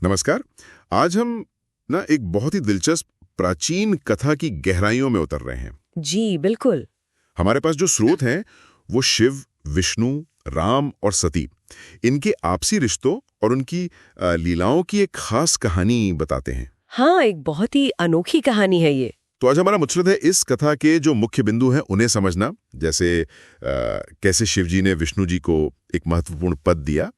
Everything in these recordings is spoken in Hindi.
नमस्कार। आज हम एक बहुत ही दिलचस्प प्राचीन कथा की गहराइयों में उतर रहे हैं। जी बिल्कुल। हमारे पास जो स्रोत हैं वो शिव, विष्णु, राम और सती, इनके आपसी रिश्तों और उनकी लीलाओं की एक खास कहानी बताते हैं। हाँ, एक बहुत ही अनोखी कहानी है ये। तो आज हमारा मकसद है इस कथा के जो मुख्य बिंदु हैं उन्हें समझना, जैसे कैसे शिवजी ने विष्णु जी को एक महत्वपूर्ण पद दिया,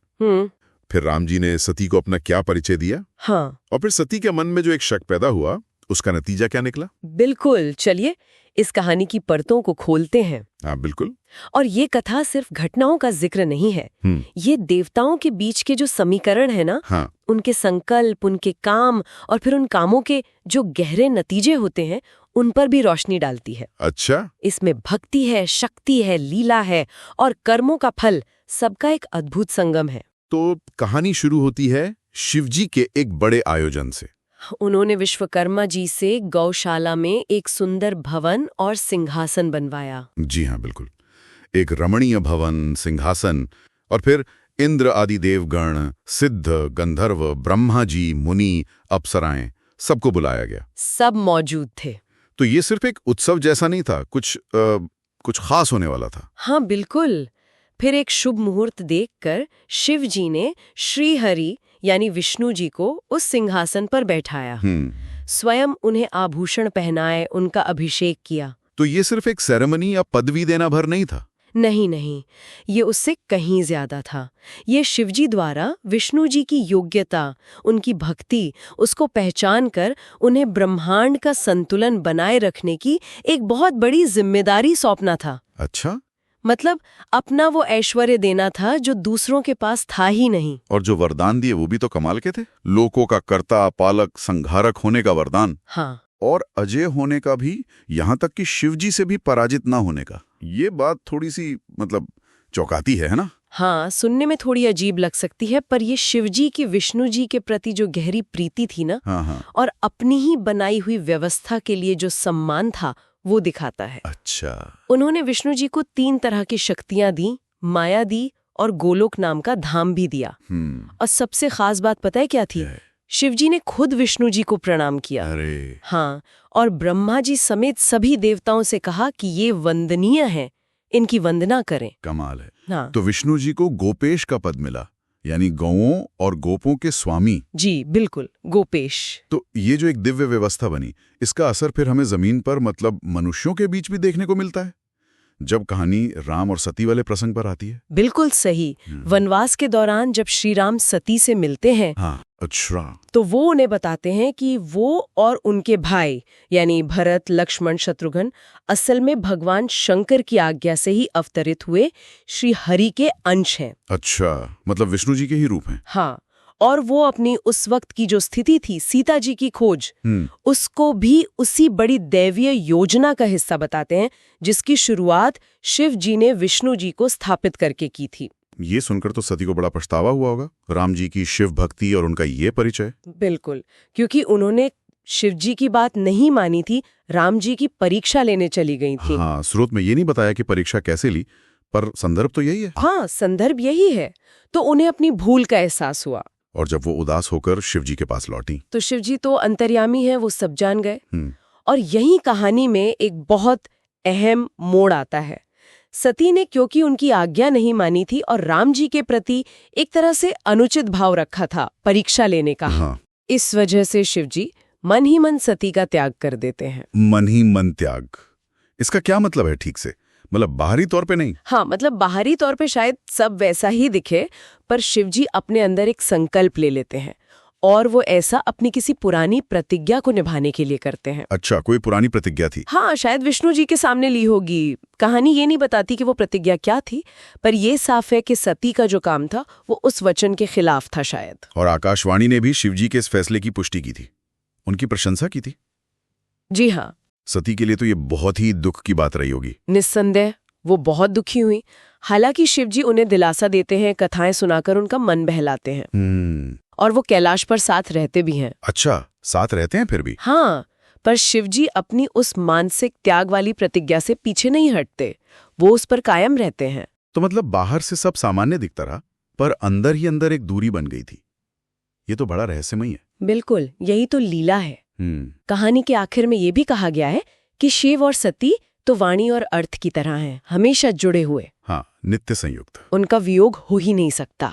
फिर राम जी ने सती को अपना क्या परिचय दिया, हाँ और फिर सती के मन में जो एक शक पैदा हुआ उसका नतीजा क्या निकला। बिल्कुल, चलिए इस कहानी की परतों को खोलते हैं। हाँ बिल्कुल। और ये कथा सिर्फ घटनाओं का जिक्र नहीं है, ये देवताओं के बीच के जो समीकरण है ना, हाँ। उनके संकल्प, उनके काम और फिर उन कामों के जो गहरे नतीजे होते हैं उन पर भी रोशनी डालती है। अच्छा। इसमें भक्ति है, शक्ति है, लीला है और कर्मों का फल, सबका एक अद्भुत संगम है। तो कहानी शुरू होती है शिवजी के एक बड़े आयोजन से। उन्होंने विश्वकर्मा जी से गौशाला में एक सुंदर भवन और सिंहासन बनवाया। जी हाँ बिल्कुल, एक रमणीय भवन, सिंहासन, और फिर इंद्र आदि देवगण, सिद्ध, गंधर्व, ब्रह्मा जी, मुनि, अप्सराएं, सबको बुलाया गया। सब मौजूद थे। तो ये सिर्फ एक उत्सव जैसा नहीं था, कुछ खास होने वाला था। हाँ बिल्कुल। फिर एक शुभ मुहूर्त देखकर शिव जी ने श्री हरि यानी विष्णु जी को उस सिंहासन पर बैठाया। स्वयं उन्हें आभूषण पहनाए, उनका अभिषेक किया। तो ये सिर्फ एक सेरेमनी या पदवी देना भर नहीं था। नहीं नहीं, ये उससे कहीं ज्यादा था। ये शिवजी द्वारा विष्णु जी की योग्यता, उनकी भक्ति, उसको पहचान कर उन्हें ब्रह्मांड का संतुलन बनाए रखने की एक बहुत बड़ी जिम्मेदारी सौंपना था। अच्छा। मतलब अपना वो ऐश्वर्य देना था जो दूसरों के पास था ही नहीं। और जो वरदान दिए वो भी तो कमाल के थे। लोकों का कर्ता, पालक, संहारक होने का वरदान। हाँ, और अजय होने का भी, यहाँ तक कि शिवजी से भी पराजित ना होने का। ये बात थोड़ी सी चौंकाती है ना? हाँ, सुनने में थोड़ी अजीब लग सकती है, पर ये शिवजी की विष्णु जी के प्रति जो गहरी प्रीति थी ना, हाँ। और अपनी ही बनाई हुई व्यवस्था के लिए जो सम्मान था वो दिखाता है। अच्छा। उन्होंने विष्णु जी को 3 तरह की शक्तियां दी, माया दी और गोलोक नाम का धाम भी दिया। और सबसे खास बात पता है क्या थी? शिवजी ने खुद विष्णु जी को प्रणाम किया। अरे। हाँ, और ब्रह्मा जी समेत सभी देवताओं से कहा कि ये वंदनीय हैं, इनकी वंदना करें। कमाल है। हाँ। तो विष्णु जी को गोपेश का पद मिला, यानी गौओं और गोपों के स्वामी। जी बिल्कुल, गोपेश। तो ये जो एक दिव्य व्यवस्था बनी, इसका असर फिर हमें जमीन पर, मनुष्यों के बीच भी देखने को मिलता है, जब कहानी राम और सती वाले प्रसंग पर आती है। बिल्कुल सही। वनवास के दौरान जब श्री राम सती से मिलते हैं, हाँ। अच्छा। तो वो उन्हें बताते हैं कि वो और उनके भाई यानी भरत, लक्ष्मण, शत्रुघ्न असल में भगवान शंकर की आज्ञा से ही अवतरित हुए श्री हरि के अंश हैं। अच्छा, मतलब विष्णु जी के ही रूप हैं। हाँ, और वो अपनी उस वक्त की जो स्थिति थी, सीता जी की खोज, उसको भी उसी बड़ी दैवीय योजना का हिस्सा बताते हैं जिसकी शुरुआत शिव जी ने विष्णु जी को स्थापित करके की थी। ये सुनकर तो सती को बड़ा पछतावा हुआ होगा, राम जी की शिव भक्ति और उनका ये परिचय। बिल्कुल, क्योंकि उन्होंने शिव जी की बात नहीं मानी थी, राम जी की परीक्षा लेने चली गई थी। हाँ, स्रोत में ये नहीं बताया कि परीक्षा कैसे ली, पर संदर्भ तो यही है। हाँ, संदर्भ यही है। तो उन्हें अपनी भूल का एहसास हुआ। और जब वो उदास होकर शिवजी के पास लौटी, तो शिवजी तो अंतर्यामी है, वो सब जान गए। और यही कहानी में एक बहुत अहम मोड़ आता है। सती ने क्योंकि उनकी आज्ञा नहीं मानी थी और राम जी के प्रति एक तरह से अनुचित भाव रखा था, परीक्षा लेने का। हाँ। इस वजह से शिवजी मन ही मन सती का त्याग कर देते हैं। मन ही मन त्याग, इसका क्या मतलब है ठीक से? बाहरी तौर पे नहीं। हाँ, बाहरी तौर पे शायद सब वैसा ही दिखे, पर शिवजी अपने अंदर एक संकल्प ले लेते हैं और वो ऐसा अपनी किसी पुरानी प्रतिज्ञा को निभाने के लिए करते हैं। अच्छा, कोई पुरानी प्रतिज्ञा थी? हाँ, शायद विष्णु जी के सामने ली होगी। कहानी ये नहीं बताती कि वो प्रतिज्ञा क्या थी, पर ये साफ है कि सती का जो काम था वो उस वचन के खिलाफ था शायद। और आकाशवाणी ने भी शिवजी के इस फैसले की पुष्टि की थी, उनकी प्रशंसा की थी। जी हाँ। सती के लिए तो ये बहुत ही दुख की बात रही होगी। निस्संदेह वो बहुत दुखी हुई। हालांकि शिवजी उन्हें दिलासा देते हैं, कथाएं सुनाकर उनका मन बहलाते हैं। और वो कैलाश पर साथ रहते भी हैं। अच्छा, साथ रहते हैं फिर भी? हाँ, पर शिवजी अपनी उस मानसिक त्याग वाली प्रतिज्ञा से पीछे नहीं हटते, वो उस पर कायम रहते हैं। तो बाहर से सब सामान्य दिखता रहा, पर अंदर ही अंदर एक दूरी बन गई थी। ये तो बड़ा रहस्यमयी है। बिल्कुल, यही तो लीला है। कहानी के आखिर में ये भी कहा गया है कि शिव और सती तो वाणी और अर्थ की तरह हैं, हमेशा जुड़े हुए। हाँ, नित्य संयुक्त। उनका वियोग हो ही नहीं सकता।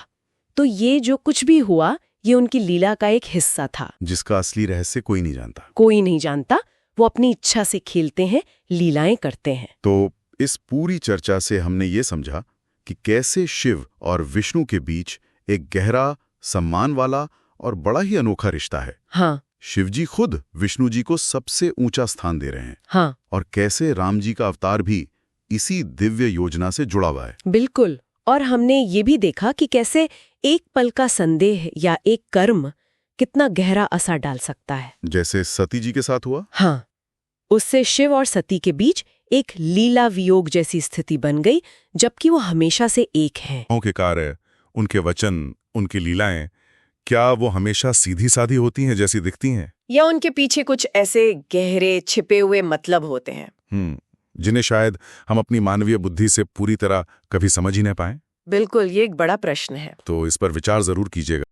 तो ये जो कुछ भी हुआ, ये उनकी लीला का एक हिस्सा था, जिसका असली रहस्य कोई नहीं जानता। कोई नहीं जानता। वो अपनी इच्छा से खेलते हैं, लीलाएं करते हैं। तो इस पूरी चर्चा से हमने ये समझा कि कैसे शिव और विष्णु के बीच एक गहरा, सम्मान वाला और बड़ा ही अनोखा रिश्ता है। हाँ, शिवजी खुद विष्णु जी को सबसे ऊंचा स्थान दे रहे हैं। हाँ, और कैसे राम जी का अवतार भी इसी दिव्य योजना से जुड़ा हुआ है। बिल्कुल। और हमने ये भी देखा कि कैसे एक पल का संदेह या एक कर्म कितना गहरा असर डाल सकता है। जैसे सती जी के साथ हुआ। हाँ, उससे शिव और सती के बीच एक लीला वियोग जैसी स्थिति बन गई, जबकि वो हमेशा से एक हैं। के कार्य, उनके वचन, उनकी लीलाएं, क्या वो हमेशा सीधी साधी होती हैं जैसी दिखती हैं? या उनके पीछे कुछ ऐसे गहरे छिपे हुए मतलब होते हैं जिन्हें शायद हम अपनी मानवीय बुद्धि से पूरी तरह कभी समझ ही न पाएं? बिल्कुल, ये एक बड़ा प्रश्न है। तो इस पर विचार जरूर कीजिएगा।